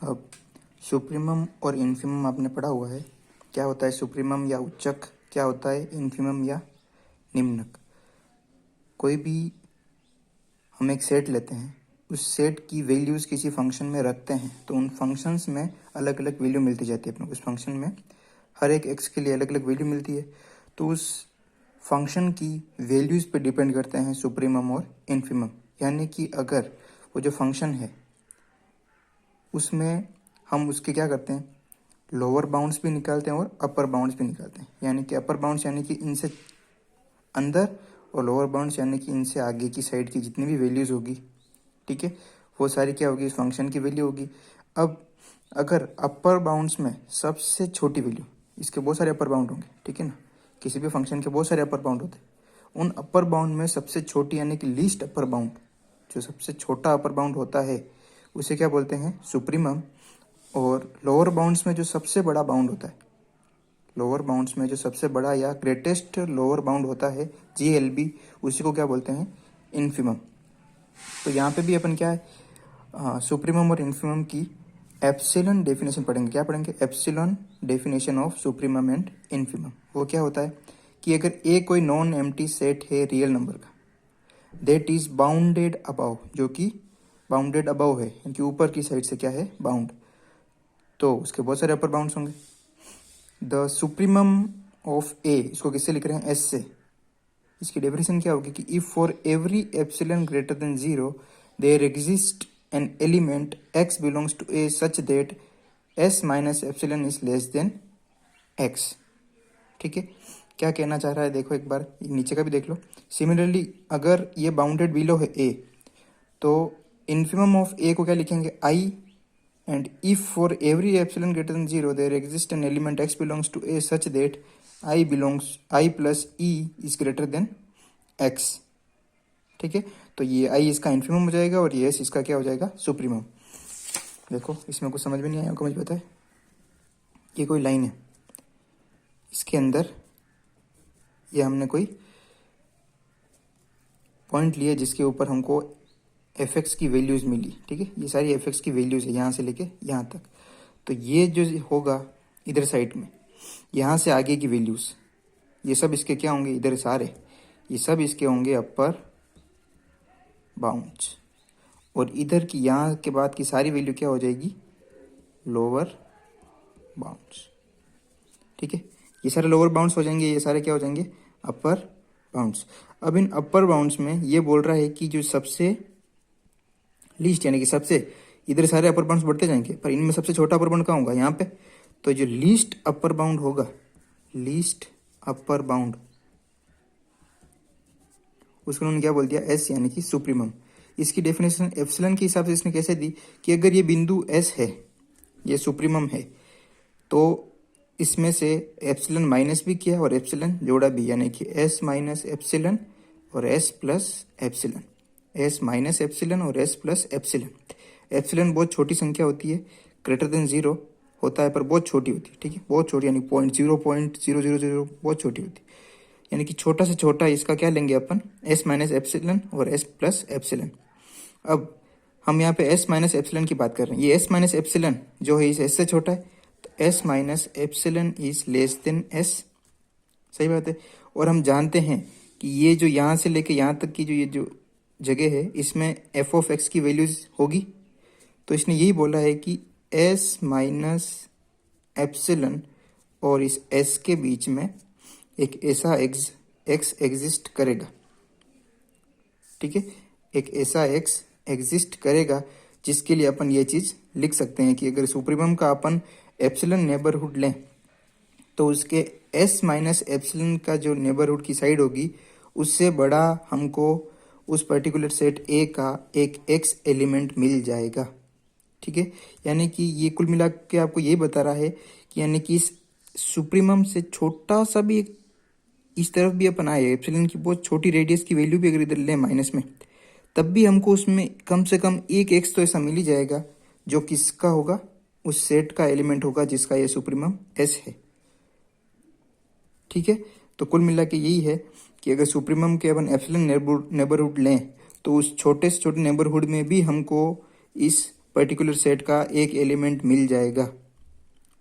अब सुप्रीमम और इन्फीमम आपने पढ़ा हुआ है। क्या होता है सुप्रीमम या उच्चक, क्या होता है इन्फीमम या निम्नक। कोई भी हम एक सेट लेते हैं, उस सेट की वैल्यूज़ किसी फंक्शन में रखते हैं तो उन फंक्शंस में अलग अलग वैल्यू मिलती जाती है अपने। उस फंक्शन में हर एक एक्स के लिए अलग अलग वैल्यू मिलती है, तो उस फंक्शन की वैल्यूज़ पे डिपेंड करते हैं सुप्रीमम और इन्फीमम। यानी कि अगर वो जो फंक्शन है उसमें हम उसके क्या करते हैं, लोअर बाउंड्स भी निकालते हैं और अपर बाउंड्स भी निकालते हैं। यानी कि अपर बाउंड्स यानी कि इनसे अंदर, और लोअर बाउंड्स यानी कि इनसे आगे की साइड की जितनी भी वैल्यूज़ होगी, ठीक है, वो सारी क्या होगी, इस फंक्शन की वैल्यू होगी। अब अगर अपर बाउंड्स में सबसे छोटी वैल्यू, इसके बहुत सारे अपर बाउंड होंगे, ठीक है ना, किसी भी फंक्शन के बहुत सारे अपर बाउंड होते हैं, उन अपर बाउंड में सबसे छोटी यानी कि लीस्ट अपर बाउंड, जो सबसे छोटा अपर बाउंड होता है उसे क्या बोलते हैं सुप्रीमम। और लोअर बाउंड्स में जो सबसे बड़ा बाउंड होता है, लोअर बाउंड्स में जो सबसे बड़ा या ग्रेटेस्ट लोअर बाउंड होता है GLB, उसी को क्या बोलते हैं इन्फीमम। तो यहाँ पे भी अपन क्या है सुप्रीमम और इन्फीमम की एप्सिलॉन डेफिनेशन पढ़ेंगे। क्या पढ़ेंगे, epsilon definition of supremum and infimum. वो क्या होता है कि अगर ए कोई नॉन एम्प्टी सेट है रियल नंबर का, दैट इज बाउंडेड अबाउ, जो कि बाउंडेड अबाउ है यानी कि ऊपर की साइड से क्या है बाउंड, तो उसके बहुत सारे अपर बाउंड्स होंगे। द सुप्रीमम ऑफ ए, इसको किससे लिख रहे हैं, एस से। इसकी डेफिनेशन क्या होगी कि if for every epsilon greater than 0 there exist an element x belongs to a such that s minus epsilon is less than x। ठीक है, क्या कहना चाह रहा है देखो एक बार, नीचे का भी देख लो। सिमिलरली अगर ये बाउंडेड बिलो है a, तो इन्फीमम ऑफ a को क्या लिखेंगे i, and if for every epsilon greater than 0 there exists an element x belongs to a such that i plus e is greater than x। ठीक है, तो ये i इसका इन्फीमम हो जाएगा और ये s इसका क्या हो जाएगा सुप्रीमम। देखो इसमें कुछ समझ में नहीं आया आपको, मुझे पता है। ये कोई लाइन है, इसके अंदर ये हमने कोई पॉइंट लिया जिसके ऊपर हमको fx की वैल्यूज़ मिली, ठीक है, ये सारी fx की वैल्यूज़ है यहाँ से लेके यहाँ तक। तो ये जो होगा इधर साइड में, यहाँ से आगे की वैल्यूज़, ये सब इसके क्या होंगे, इधर सारे ये सब इसके होंगे अपर बाउंड्स, और इधर की यहाँ के बाद की सारी वैल्यू क्या हो जाएगी लोअर बाउंड्स। ठीक है, ये सारे लोअर बाउंड्स हो जाएंगे, ये सारे क्या हो जाएंगे अपर बाउंड्स। अब इन अपर बाउंड्स में ये बोल रहा है कि जो सबसे लीस्ट यानी कि सबसे, इधर सारे अपर बाउंड्स बढ़ते जाएंगे पर इनमें सबसे छोटा अपर बाउंड कहाँ होगा यहाँ पे, तो जो लीस्ट अपर बाउंड होगा, लीस्ट अपर बाउंड, उसको उन्होंने क्या बोल दिया एस यानी कि सुप्रीमम। इसकी डेफिनेशन एप्सिलॉन के हिसाब से इसने कैसे दी कि अगर ये बिंदु एस है, ये सुप्रीमम है, तो इसमें से एप्सिलॉन माइनस भी किया और एप्सिलॉन जोड़ा भी, यानी कि एस माइनस एप्सिलॉन और S plus epsilon, S minus epsilon और एस प्लस एप्सिलॉन। एप्सिलॉन बहुत छोटी संख्या होती है, ग्रेटर देन 0 होता है पर बहुत छोटी होती है, ठीक है, बहुत छोटी, यानी 0.000 बहुत छोटी होती है, यानी कि छोटा से छोटा इसका क्या लेंगे अपन एस माइनस एप्सिलॉन और एस प्लस एप्सिलॉन। अब हम यहाँ पे एस माइनस एप्सिलॉन की बात कर रहे हैं, ये एस माइनस एप्सिलॉन जो है इस एस से छोटा है, तो S minus epsilon is less then S, सही बात है। और हम जानते हैं कि ये जो यहाँ से लेके यहाँ तक की जो ये जो जगह है इसमें एफ ऑफ एक्स की वैल्यूज होगी, तो इसने यही बोला है कि एस माइनस एप्सिलॉन और इस एस के बीच में एक ऐसा एक्स एग्जिस्ट करेगा, ठीक है, एक ऐसा एक्स एग्जिस्ट करेगा जिसके लिए अपन ये चीज़ लिख सकते हैं कि अगर सुप्रीमम का अपन एप्सिलॉन नेबरहुड लें तो उसके एस माइनस एप्सिलॉन का जो नेबरहुड की साइड होगी उससे बड़ा हमको उस पर्टिकुलर सेट ए का एक एक्स एलिमेंट मिल जाएगा। ठीक है, यानी कि ये कुल मिला के आपको ये बता रहा है कि यानी कि इस सुप्रीमम से छोटा सा भी इस तरफ भी अपन आए, एप्सिलॉन की बहुत छोटी रेडियस की वैल्यू भी अगर इधर लें माइनस में, तब भी हमको उसमें कम से कम एक एक्स तो ऐसा मिल ही जाएगा जो किसका होगा, उस सेट का एलिमेंट होगा जिसका ये सुप्रीमम एस है। ठीक है, तो कुल मिला के यही है कि अगर सुप्रीमम के अपन एप्सिलॉन नेबरहुड लें तो उस छोटे से छोटे नेबरहुड में भी हमको इस पर्टिकुलर सेट का एक एलिमेंट मिल जाएगा।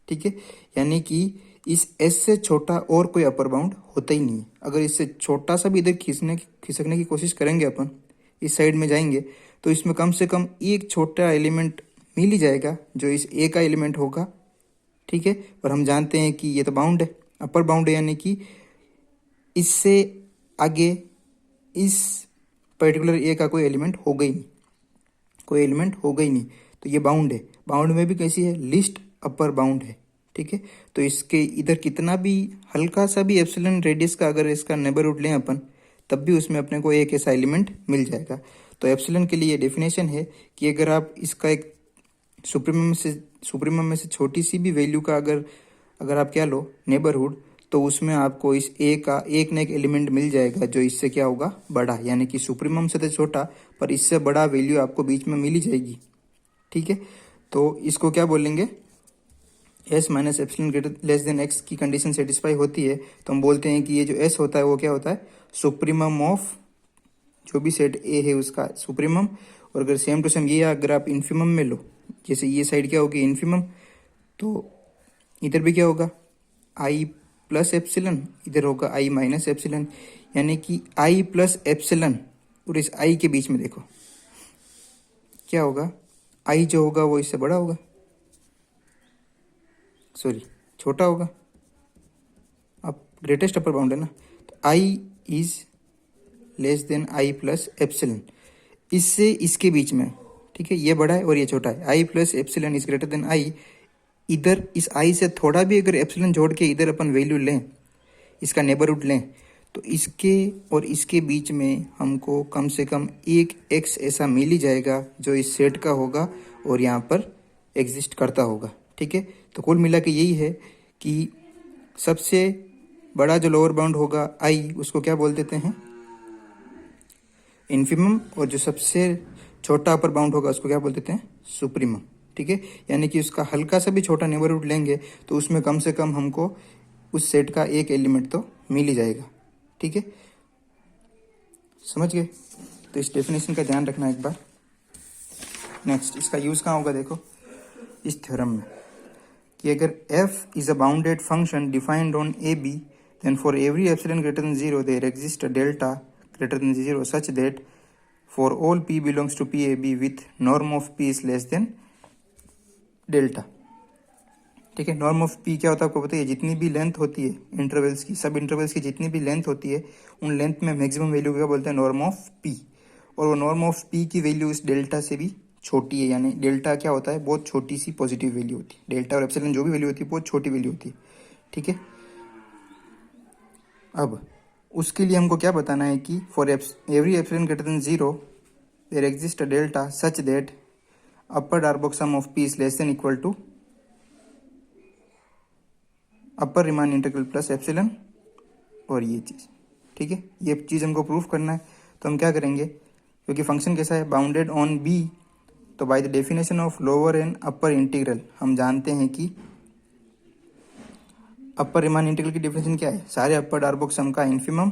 ठीक है, यानी कि इस एस से छोटा और कोई अपर बाउंड होता ही नहीं है। अगर इससे छोटा सा भी इधर खिसकने की कोशिश करेंगे अपन, इस साइड में जाएंगे, तो इसमें कम से कम एक छोटा एलिमेंट मिल ही जाएगा जो इस ए का एलिमेंट होगा। ठीक है, और हम जानते हैं कि ये तो बाउंड है, अपर बाउंड है, यानी कि इससे आगे इस पर्टिकुलर ए का कोई एलिमेंट होगा ही नहीं, कोई एलिमेंट होगा ही नहीं। तो ये बाउंड है। बाउंड में भी कैसी है, लिस्ट अपर बाउंड है। ठीक है, तो इसके इधर कितना भी हल्का सा भी एप्सिलॉन रेडियस का अगर इसका नेबरहुड लें अपन, तब भी उसमें अपने को एक ऐसा एलिमेंट मिल जाएगा। तो एप्सिलॉन के लिए डेफिनेशन है कि अगर आप इसका एक सुप्रीमम में से छोटी सी भी वैल्यू का अगर आप क्या लो नेबरहुड, तो उसमें आपको इस ए का एक न एक एलिमेंट मिल जाएगा जो इससे क्या होगा, बड़ा, यानी कि सुप्रीमम से तो छोटा पर इससे बड़ा वैल्यू आपको बीच में मिल ही जाएगी। ठीक है, तो इसको क्या बोलेंगे, S minus epsilon greater less than x की कंडीशन सेटिस्फाई होती है तो हम बोलते हैं कि ये जो एस होता है वो क्या होता है, सुप्रीमम ऑफ जो भी सेट ए है उसका सुप्रीमम। और अगर सेम टू सेम ये अगर आप इन्फीमम में लो, जैसे ये साइड क्या होगी इन्फीमम, तो इधर भी क्या होगा आई प्लस एप्सिलॉन, इधर होगा आई माइनस एप्सिलॉन, यानी कि आई प्लस एप्सिलॉन। और इस आई के बीच में देखो क्या होगा, आई जो होगा वो इससे बड़ा होगा, सॉरी छोटा होगा। अब ग्रेटेस्ट अपर बाउंड है ना, तो I is less than I plus epsilon, इससे इसके बीच में। ठीक है, ये बड़ा है और ये छोटा है, I plus epsilon is greater than I. इधर इस आई से थोड़ा भी अगर एप्सिलॉन जोड़ के इधर अपन वैल्यू लें, इसका नेबरहुड लें, तो इसके और इसके बीच में हमको कम से कम एक एक्स ऐसा मिल ही जाएगा जो इस सेट का होगा और यहाँ पर एग्जिस्ट करता होगा। ठीक है, तो कुल मिला के यही है कि सबसे बड़ा जो लोअर बाउंड होगा आई, उसको क्या बोल देते हैं, इन्फीमम, और जो सबसे छोटा अपर बाउंड होगा उसको क्या बोल देते हैं, सुप्रीमम। ठीक है, यानी कि उसका हल्का सा भी छोटा नेबरहुड लेंगे तो उसमें कम से कम हमको उस सेट का एक एलिमेंट तो मिल ही जाएगा। ठीक है, समझ गए? तो इस डेफिनेशन का ध्यान रखना एक बार। नेक्स्ट, इसका यूज कहाँ होगा, देखो इस थ्योरम में, कि अगर f is a bounded function defined on AB, then for every epsilon greater than 0 there exists a delta greater than 0 such that for all p belongs to PAB with norm of p is less than delta। ठीक है, norm of p क्या होता है आपको पता है, जितनी भी लेंथ होती है इंटरवल्स की, सब इंटरवल्स की जितनी भी लेंथ होती है, उन लेंथ में मैक्सिमम वैल्यू क्या बोलते हैं, नॉर्म ऑफ p। और वो नॉर्म ऑफ p की वैल्यू इस डेल्टा से भी छोटी है, यानी डेल्टा क्या होता है, बहुत छोटी सी पॉजिटिव वैल्यू होती है। डेल्टा और एप्सिलॉन जो भी वैल्यू होती है बहुत छोटी वैल्यू होती है। ठीक है, अब उसके लिए हमको क्या बताना है कि for every epsilon greater than 0 there exist a delta such that upper Darboux sum of p is less than equal to upper Riemann integral plus epsilon और ये चीज़। ठीक है, ये चीज़ हमको प्रूफ करना है, तो हम क्या करेंगे, क्योंकि फंक्शन कैसा है, बाउंडेड ऑन b, तो by the definition of lower and upper integral हम जानते हैं कि अपर रिमान इंटीग्रल की डेफिनेशन क्या है, सारे अपर डार्बोक सम का इन्फीमम,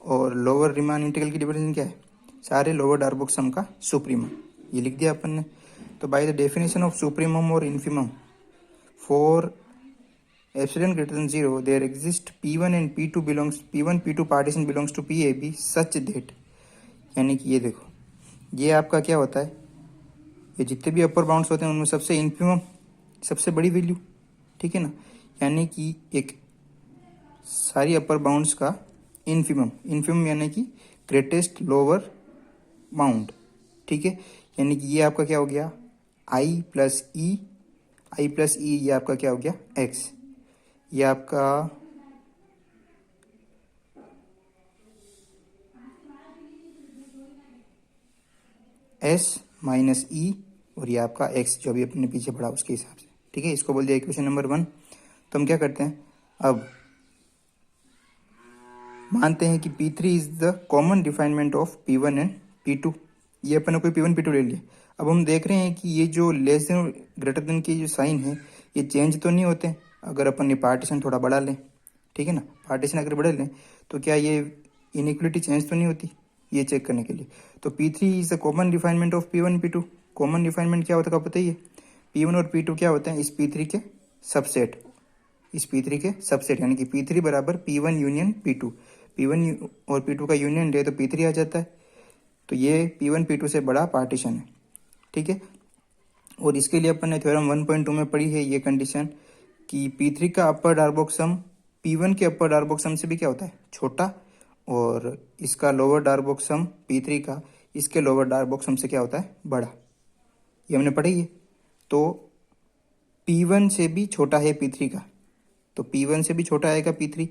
और लोअर रिमान इंटीग्रल की डेफिनेशन क्या है, सारे लोअर डार्बोक सम का सुप्रीमम। ये लिख दिया अपन ने। तो by the definition of supremum और infimum for epsilon greater than 0 there exist P1 and P1 P2 partition belongs to PAB such that, यानी कि ये देखो, ये आपका क्या होता है, ये जितने भी अपर बाउंड्स होते हैं उनमें सबसे इन्फीमम, सबसे बड़ी वैल्यू। ठीक है ना, यानी कि एक सारी अपर बाउंड्स का इन्फीमम यानी कि ग्रेटेस्ट लोअर बाउंड। ठीक है, यानी कि ये आपका क्या हो गया, आई प्लस ई ये आपका क्या हो गया, एक्स। ये आपका एस माइनस ई और ये आपका एक्स जो अभी अपने पीछे पड़ा उसके हिसाब से। ठीक है, इसको बोल दिया इक्वेशन नंबर 1। तो हम क्या करते हैं, अब मानते हैं कि P3 is the common refinement of P1 and P2। ये अपन ने कोई P1 P2 ले लिया। अब हम देख रहे हैं कि ये जो लेस देन ग्रेटर देन के जो साइन है ये चेंज तो नहीं होते अगर अपन ये पार्टीशन थोड़ा बढ़ा लें। ठीक है ना, पार्टीशन अगर बढ़ा लें तो क्या ये इनइक्वलिटी चेंज तो नहीं होती, ये चेक करने के लिए। तो P3 is the common refinement of P1 P2, common refinement क्या होता है, पता ही है। P1 और P2 क्या होते हैं, इस P3 के सबसेट, इस P3 के सबसेट, यानी कि P3 बराबर P1 यूनियन P2। P1 और P2 का यूनियन ले तो P3 आ जाता है। तो ये P1 P2 से बड़ा पार्टीशन है, ठीक है। और इसके लिए अपन ने थ्योरम 1.2 में पढ़ी है ये कंडीशन कि P3 का अपर डार्बोक सम P1 के अपर डार्बोक सम से भी क्या होता है, छोटा, और इसका लोअर डार्बोक सम P3 का इसके लोअर डार्बोक सम से क्या होता है, बड़ा। ये हमने पढ़ी है। तो P1 से भी छोटा है P3 का, तो P1 से भी छोटा आएगा P3,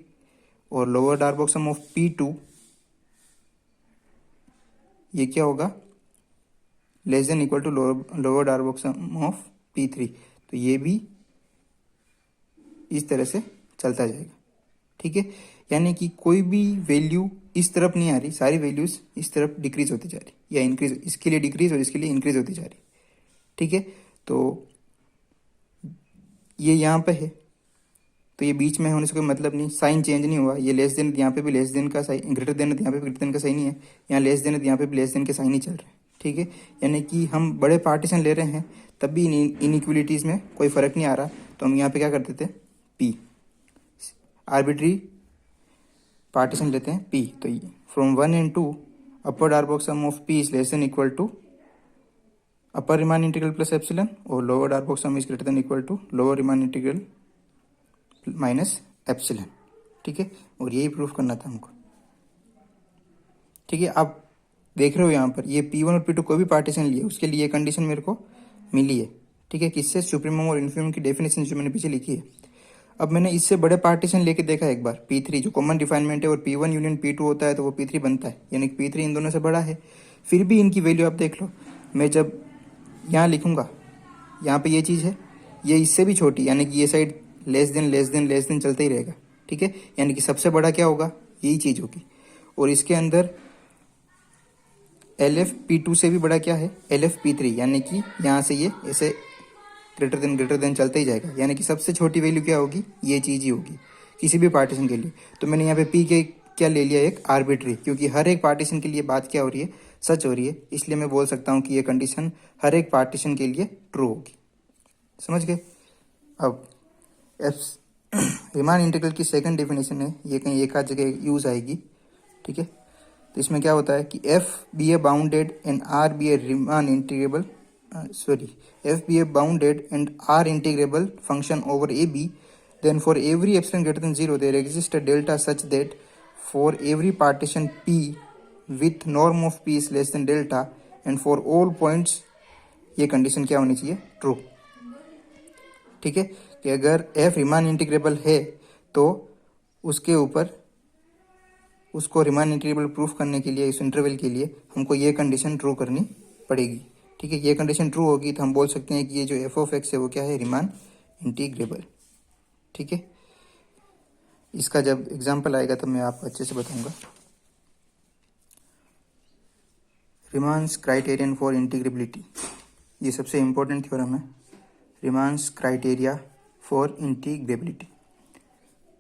और lower Darboux sum of P2 ये क्या होगा, less than equal to lower Darboux sum of P3। तो ये भी इस तरह से चलता जाएगा, ठीक है। यानी कि कोई भी वैल्यू इस तरफ नहीं आ रही, सारी वैल्यूज इस तरफ डिक्रीज होती जा रही या इंक्रीज, इसके लिए डिक्रीज और इसके लिए इंक्रीज होती जा रही, ठीक है। तो ये यहाँ पे है, तो ये बीच में होने से कोई मतलब नहीं, साइन चेंज नहीं हुआ। ये लेस देन, यहाँ पे भी लेस देन का साइन, ग्रेटर देन यहाँ पे भी ग्रेटर देन का साइन नहीं है, यहाँ लेस देन यहाँ पे भी लेस देन के साइन ही चल रहे हैं, ठीक है। यानी कि हम बड़े पार्टीशन ले रहे हैं तब भी इनइक्वलिटीज़ में कोई फर्क नहीं आ रहा, तो हम यहाँ पे क्या कर देते हैं, P आर्बिट्री पार्टीशन लेते हैं P। तो from 1 and 2 upper Darboux sum of P is less than equal to upper Riemann integral plus epsilon, और lower Darboux sum is greater than equal to lower Riemann integral minus epsilon, ठीक है। और यही proof करना था हमको, ठीक है। आप देख रहे हो यहाँ पर ये P1 और P2 कोई भी पार्टीशन लिए उसके लिए कंडीशन मेरे को मिली है, ठीक है। किससे, सुप्रीमम और इन्फीमम की डेफिनेशन जो मैंने पीछे लिखी है। अब मैंने इससे बड़े पार्टीशन लेके देखा एक बार, P3 जो कॉमन डिफाइनमेंट है, और P1 यूनियन P2 होता है तो वो P3 बनता है, यानी कि P3 इन दोनों से बड़ा है। फिर भी इनकी वैल्यू आप देख लो, मैं जब यहाँ लिखूंगा, यहाँ पे ये चीज़ है, ये इससे भी छोटी, यानी कि ये side less than less than less than चलता ही रहेगा, ठीक है। यानी कि सबसे बड़ा क्या होगा, यही चीज़ होगी। और इसके अंदर LF P2 से भी बड़ा क्या है, LF P3, यानी कि यहाँ से ये ऐसे ग्रेटर देन चलता ही जाएगा, यानी कि सबसे छोटी वैल्यू क्या होगी, ये चीज़ ही होगी किसी भी पार्टीशन के लिए। तो मैंने यहाँ पे P के क्या ले लिया, एक आर्बिट्री, क्योंकि हर एक पार्टीशन के लिए बात क्या हो रही है, सच हो रही है, इसलिए मैं बोल सकता हूँ कि ये कंडीशन हर एक पार्टीशन के लिए ट्रू होगी। समझ गए। अब रीमान इंटीग्रल की सेकंड डेफिनेशन है, ये कहीं एक आध जगह यूज आएगी, ठीक है। तो इसमें क्या होता है कि F be a bounded and R be a Riemann integrable F be a bounded and R integrable function over AB, then for every epsilon greater than 0 there exists a delta such that for every partition P with norm of P is less than delta and for all points ये condition क्या होनी चाहिए, true, ठीक है। कि अगर F Riemann integrable है तो उसके ऊपर उसको रीमान इंटीग्रेबल प्रूफ करने के लिए, इस इंटरवल के लिए हमको ये कंडीशन ट्रू करनी पड़ेगी, ठीक है। ये कंडीशन ट्रू होगी तो हम बोल सकते हैं कि ये जो एफ ऑफ एक्स है वो क्या है, रीमान इंटीग्रेबल, ठीक है। इसका जब एग्जाम्पल आएगा तब मैं आपको अच्छे से बताऊंगा। रीमान्स क्राइटेरियन फॉर इंटीग्रेबिलिटी, ये सबसे इंपॉर्टेंट थ्योरम है। रीमान्स क्राइटेरिया फॉर इंटीग्रेबिलिटी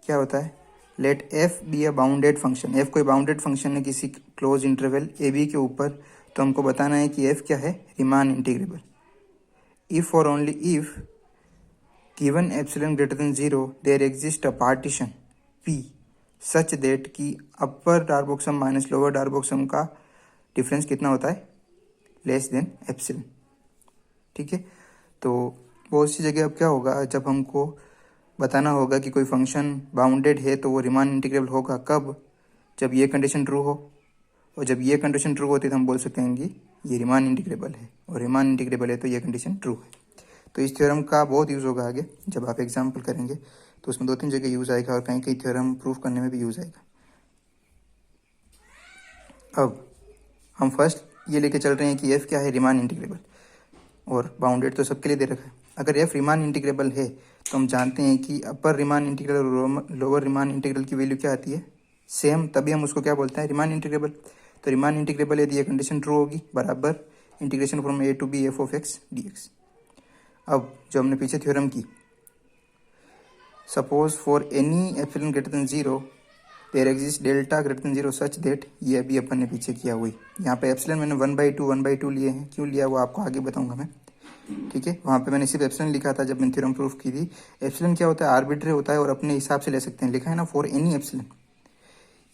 क्या होता है, let f be a bounded function, f कोई बाउंडेड फंक्शन है किसी क्लोज इंटरवल ए बी के ऊपर, तो हमको बताना है कि एफ क्या है, रीमान इंटीग्रेबल। इफ और only if given epsilon greater than 0 there exist a partition P such that कि अपर डार्बोक सम माइनस लोअर डार्बोक सम का डिफरेंस कितना होता है, लेस देन एप्सिलॉन, ठीक है। तो बहुत सी जगह अब क्या होगा, जब हमको बताना होगा कि कोई फंक्शन बाउंडेड है तो वो रीमान इंटीग्रेबल होगा कब, जब ये कंडीशन ट्रू हो, और जब ये कंडीशन ट्रू होती है तो हम बोल सकते हैं कि ये रीमान इंटीग्रेबल है, और रीमान इंटीग्रेबल है तो ये कंडीशन ट्रू है। तो इस थ्योरम का बहुत यूज़ होगा आगे, जब आप एग्जाम्पल करेंगे तो उसमें 2-3 जगह यूज़ आएगा, और कहीं कहीं थ्योरम प्रूफ करने में भी यूज़ आएगा। अब हम फर्स्ट ये लेके चल रहे हैं कि एफ क्या है, रीमान इंटीग्रेबल, और बाउंडेड तो सबके लिए दे रखा है। अगर एफ रीमान इंटीग्रेबल है तो हम जानते हैं कि अपर रीमान इंटीग्रल और लोअर रीमान इंटीग्रल की वैल्यू क्या आती है, सेम, तभी हम उसको क्या बोलते हैं, रीमान इंटीग्रेबल। तो रीमान इंटीग्रेबल यदि ये कंडीशन ट्रू होगी, बराबर integration from a to b f of x d x. अब जो हमने पीछे थ्योरम की, suppose for any epsilon greater than 0 there exist delta greater than 0 such that, ये अभी अपन ने पीछे किया हुई। यहाँ पे एप्सिलॉन मैंने 1/2 लिए हैं, क्यों लिया वो आपको आगे बताऊंगा मैं, ठीक है। वहाँ पे मैंने सिर्फ एप्सिलॉन लिखा था जब मैंने थ्योरम प्रूफ की थी। एप्सिलॉन क्या होता है, आर्बिट्री होता है और अपने हिसाब से ले सकते हैं, लिखा है ना फॉर एनी एप्सिलॉन।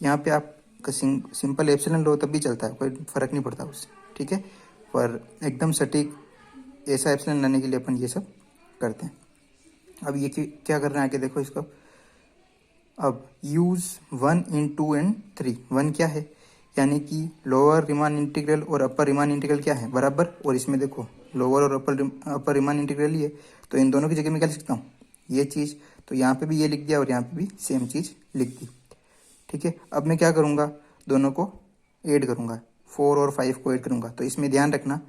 यहाँ पे आप सिंपल एप्सिलॉन लो तब भी चलता है, कोई फर्क नहीं पड़ता उससे, ठीक है। पर एकदम सटीक ऐसा एप्सिलॉन लाने के लिए अपन ये सब करते हैं। अब ये क्या कर रहे हैं आगे देखो इसको। अब यूज 1 in 2 and 3, 1 क्या है, यानी कि लोअर रिमान इंटीग्रल और अपर रिमान इंटीग्रल क्या है, बराबर। और इसमें देखो लोअर और अपर रिमान इंटीग्रल ही है, तो इन दोनों की जगह मैं क्या लिख सकता हूँ, ये चीज़। तो यहाँ पे भी ये लिख दिया और यहाँ पे भी सेम चीज़ लिख दी, ठीक है। अब मैं क्या करूँगा, दोनों को ऐड करूँगा, 4 और 5 को ऐड करूँगा। तो इसमें ध्यान रखना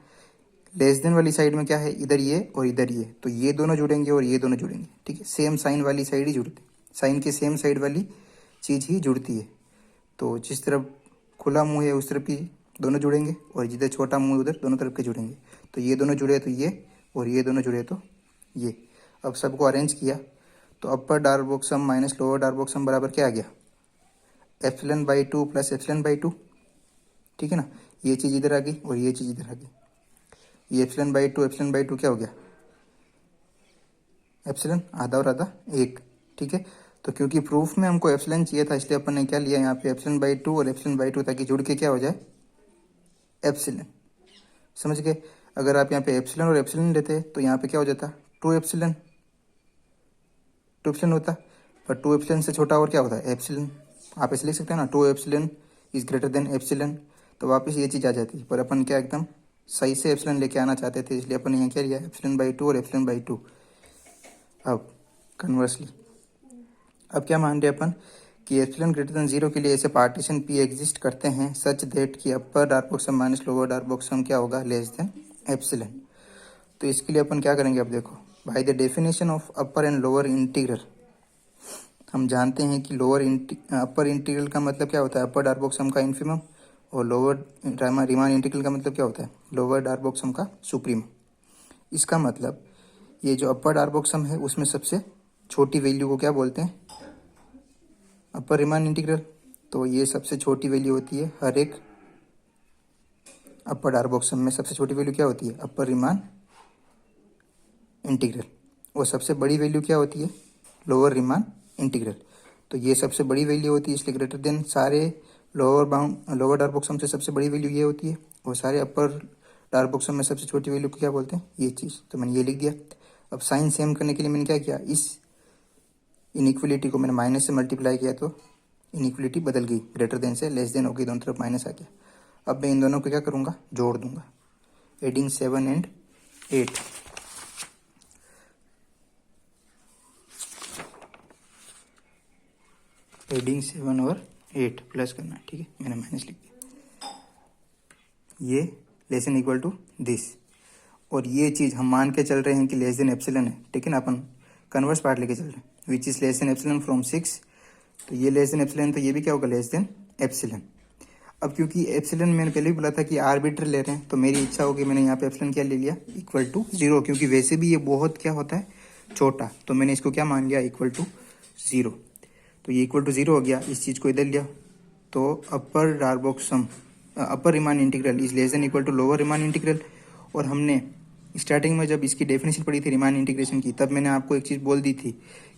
लेस देन वाली साइड में क्या है, इधर ये और इधर ये, तो ये दोनों जुड़ेंगे और ये दोनों जुड़ेंगे, ठीक है। सेम साइन वाली साइड ही जुड़ती, साइन के सेम साइड वाली चीज़ ही जुड़ती है। तो जिस तरफ खुला मुंह है उस तरफ की दोनों जुड़ेंगे और जिधर छोटा मुंह है उधर दोनों तरफ के जुड़ेंगे। तो ये दोनों जुड़े तो ये, और ये दोनों जुड़े तो ये। अब सबको अरेंज किया तो अपर डार्क बॉक्स सम माइनस लोअर डार्क बॉक्स सम बराबर क्या आ गया, ε/2 प्लस ε/2, ठीक है ना। ये चीज़ इधर आ गई और ये चीज़ इधर आ गई। ये ε/2 क्या हो गया, एप्सिलॉन आधा और आधा 1, ठीक है। तो क्योंकि प्रूफ में हमको एप्सिलॉन चाहिए था इसलिए अपन ने क्या लिया यहाँ पे ε/2 और ε/2, ताकि जुड़ के क्या हो जाए एप्सिलॉन, समझ गए। अगर आप यहाँ पे एप्सिलॉन और एप्सिलॉन लेते तो यहाँ पे क्या हो जाता 2 एप्सिलॉन होता, पर 2 एप्सिलॉन से छोटा और क्या होता है एप्सिलॉन। आप ऐसे लिख सकते हैं ना 2 epsilon is greater then epsilon, तो वापस ये चीज़ आ जाती है। पर अपन क्या एकदम सही से एप्सिलॉन लेके आना चाहते थे, इसलिए अपन ने यहाँ क्या लिया ε/2 और ε/2। अब कन्वर्सली अब क्या मान रहे अपन कि एप्सिलॉन ग्रेटर देन 0 के लिए ऐसे पार्टीशन पी एग्जिस्ट करते हैं सच दैट कि अपर डार्क बॉक्स सम माइनस लोअर डार्क बॉक्स सम क्या होगा लेस देन एप्सिलॉन। तो इसके लिए अपन क्या करेंगे, अब देखो bye the definition of upper and lower integral, हम जानते हैं कि अपर इंटीग्रल का मतलब क्या होता है अपर डार्क बॉक्स सम का इन्फिमम, और लोअर रिमान इंटीग्रल का मतलब क्या होता है लोअर डार्क बॉक्स सम का सुप्रीमम। इसका मतलब ये जो अपर डार्क बॉक्स सम है उसमें सबसे छोटी वैल्यू को क्या बोलते हैं अपर रिमान इंटीग्रल। तो ये सबसे छोटी वैल्यू होती है हर एक अपर डार्क बॉक्स सम में, सबसे छोटी वैल्यू क्या होती है अपर रिमान इंटीग्रल, और सबसे बड़ी वैल्यू क्या होती है लोअर रिमान इंटीग्रल। तो ये सबसे बड़ी वैल्यू होती है, इसलिए ग्रेटर देन सारे लोअर डार्क बॉक्स सम से सबसे बड़ी वैल्यू ये होती है, और सारे अपर डार्क बॉक्स सम में सबसे छोटी वैल्यू को क्या बोलते हैं ये चीज़। तो मैंने ये लिख दिया। अब साइन सेम करने के लिए मैंने क्या किया, इस इनइक्वलिटी को मैंने माइनस से मल्टीप्लाई किया तो इनइक्वलिटी बदल गई, ग्रेटर देन से लेस देन हो गई, दोनों तरफ माइनस आ गया। अब मैं इन दोनों को क्या करूँगा जोड़ दूंगा, एडिंग 7 and 8। एडिंग 7 और 8 प्लस करना है, ठीक है। मैंने माइनस लिख दिया, ये less than equal to this, और ये चीज़ हम मान के चल रहे हैं कि लेस देन एप्सिलॉन है, ठीक है ना। अपन कन्वर्स पार्ट लेके चल रहे हैं which is less than epsilon from 6, तो ये लेस देन एप्सिलॉन, तो ये भी क्या होगा लेस देन एप्सिलॉन। अब क्योंकि एप्सिलॉन मैंने पहले भी बोला था कि आर्बिट्री ले रहे हैं, तो मेरी इच्छा होगी मैंने यहाँ पे एप्सिलॉन क्या ले लिया इक्वल टू 0, क्योंकि वैसे भी ये बहुत क्या होता है छोटा, तो मैंने इसको क्या मान लिया इक्वल टू 0। तो ये इक्वल टू 0 हो गया, इस चीज़ को इधर लिया, तो upper Darboux sum upper Riemann integral is less than equal to lower Riemann integral. और हमने स्टार्टिंग में जब इसकी डेफिनेशन पढ़ी थी रिमान इंटीग्रेशन की, तब मैंने आपको एक चीज़ बोल दी थी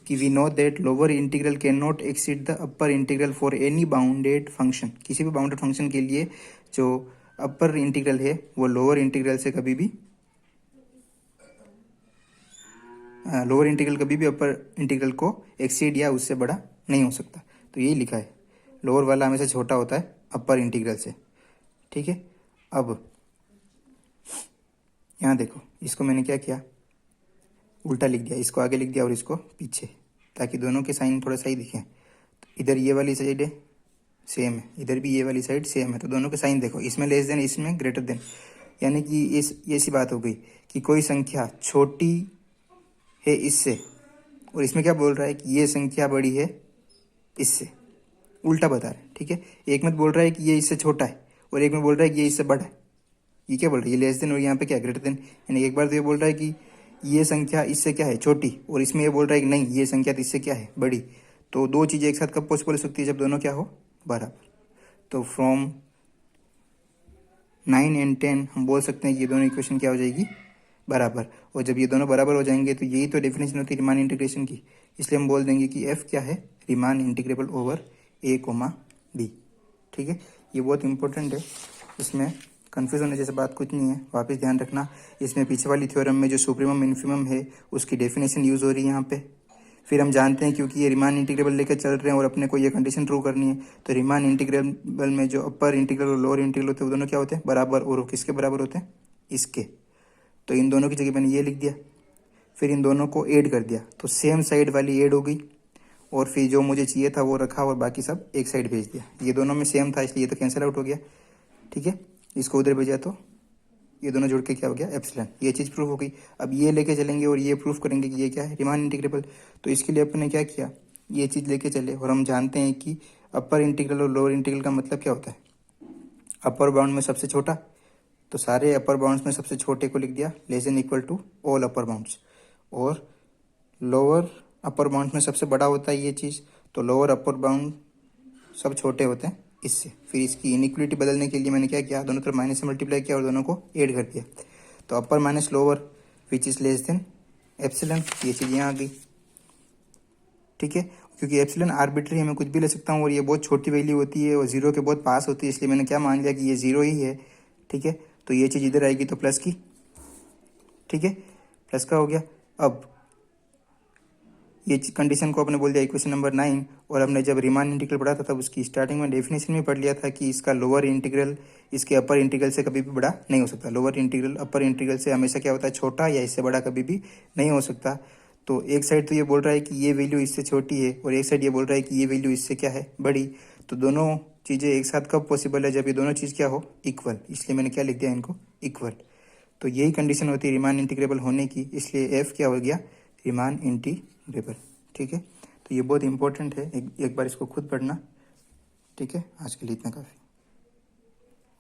कि we know that lower integral can not exceed the upper integral for any bounded function. किसी भी बाउंडेड फंक्शन के लिए जो अपर इंटीग्रल है वो लोअर इंटीग्रल से कभी भी अपर इंटीग्रल को एक्सीड या उससे बड़ा नहीं हो सकता। तो यही लिखा है, लोअर वाला हमेशा छोटा होता है अपर इंटीग्रल से, ठीक है। अब यहाँ देखो, इसको मैंने क्या किया उल्टा लिख दिया, इसको आगे लिख दिया और इसको पीछे, ताकि दोनों के साइन थोड़ा सही दिखें। तो इधर ये वाली साइड है सेम है, इधर भी ये वाली साइड सेम है, तो दोनों के साइन देखो, इसमें लेस देन इसमें ग्रेटर देन, यानी कि ये सी बात हो गई कि कोई संख्या छोटी है इससे, और इसमें क्या बोल रहा है कि ये संख्या बड़ी है इससे, उल्टा बता रहा है, ठीक है। एक में बोल रहा है कि ये इससे छोटा है और एक में बोल रहा है कि ये इससे बड़ा है। ये क्या बोल रहा है, ये लेस देन और यहाँ पे क्या ग्रेटर देन, यानी एक बार तो ये बोल रहा है कि ये संख्या इससे क्या है छोटी, और इसमें ये बोल रहा है कि नहीं ये संख्या तो इससे क्या है बड़ी। तो दो चीज़ें एक साथ कब पॉसिबल हो सकती है, जब दोनों क्या हो, बराबर। तो फ्रॉम 9 एंड 10 हम बोल सकते हैं कि ये दोनों इक्वेशन क्या हो जाएगी, बराबर। और जब ये दोनों बराबर हो जाएंगे तो यही तो डेफिनेशन होती है रीमान इंटीग्रेशन की। इसलिए हम बोल देंगे कि एफ क्या है, रीमान इंटीग्रेबल ओवर ए कोमा बी। ठीक है, ये बहुत इंपॉर्टेंट है, इसमें कंफ्यूज होने जैसे बात कुछ नहीं है। वापस ध्यान रखना, इसमें पीछे वाली थ्योरम में जो सुप्रीमम इन्फीमम है उसकी डेफिनेशन यूज हो रही है यहाँ पे। फिर हम जानते हैं क्योंकि ये रीमान इंटीग्रेबल लेकर चल रहे हैं और अपने को ये कंडीशन ट्रू करनी है, तो रीमान इंटीग्रेबल में जो अपर इंटीग्रल और लोअर इंटीग्रल होते हैं वो दोनों क्या होते हैं, बराबर। और वो किसके बराबर होते हैं, इसके। तो इन दोनों की जगह मैंने ये लिख दिया, फिर इन दोनों को ऐड कर दिया, तो सेम साइड वाली ऐड हो गई, और फिर जो मुझे चाहिए था वो रखा और बाकी सब एक साइड भेज दिया। ये दोनों में सेम था इसलिए ये तो कैंसिल आउट हो गया। ठीक है, इसको उधर भेजा तो ये दोनों जुड़ के क्या हो गया, एप्सिलॉन। ये चीज़ प्रूफ हो गई। अब ये लेके चलेंगे और ये प्रूफ करेंगे कि ये क्या है, रीमान इंटीग्रेबल। तो इसके लिए अपने क्या किया, ये चीज़ लेके चले, और हम जानते हैं कि अपर इंटीग्रल और लोअर इंटीग्रल का मतलब क्या होता है, अपर बाउंड में सबसे छोटा, तो सारे अपर बाउंड्स में सबसे छोटे को लिख दिया less than equal to all upper bounds, और लोअर अपर बाउंड में सबसे बड़ा होता है ये चीज़, तो लोअर अपर बाउंड सब छोटे होते हैं इससे। फिर इसकी इनइक्वलिटी बदलने के लिए मैंने क्या किया, दोनों तरफ माइनस से मल्टीप्लाई किया और दोनों को ऐड कर दिया। तो अपर minus lower which is less then epsilon, ये चीज़ यहाँ आ गई। ठीक है, क्योंकि एप्सिलॉन आर्बिट्री है, मैं कुछ भी ले सकता हूँ और ये बहुत छोटी वैल्यू होती है और जीरो के बहुत पास होती है, इसलिए मैंने क्या मान लिया कि ये जीरो ही है। ठीक है, तो ये चीज़ इधर आएगी तो प्लस की। ठीक है, प्लस का हो गया। अब ये कंडीशन को आपने बोल दिया इक्वेशन नंबर 9। और हमने जब रीमान इंटीग्रल पढ़ा था तब उसकी स्टार्टिंग में डेफिनेशन में पढ़ लिया था कि इसका लोअर इंटीग्रल इसके अपर इंटीग्रल से कभी भी बड़ा नहीं हो सकता। लोअर इंटीग्रल अपर इंटीग्रल से हमेशा क्या होता है, छोटा, या इससे बड़ा कभी भी नहीं हो सकता। तो एक साइड तो ये बोल रहा है कि ये वैल्यू इससे छोटी है और एक साइड ये बोल रहा है कि ये वैल्यू इससे क्या है, बड़ी। तो दोनों चीज़ें एक साथ कब पॉसिबल है, जब ये दोनों चीज़ क्या हो, इक्वल। इसलिए मैंने क्या लिख दिया इनको, इक्वल। तो यही कंडीशन होती है रीमान इंटीग्रेबल होने की, इसलिए एफ क्या हो गया, रीमान इंटीग्रेबल। ठीक है, तो ये बहुत इंपॉर्टेंट है, एक बार इसको खुद पढ़ना। ठीक है, आज के लिए इतना काफ़ी।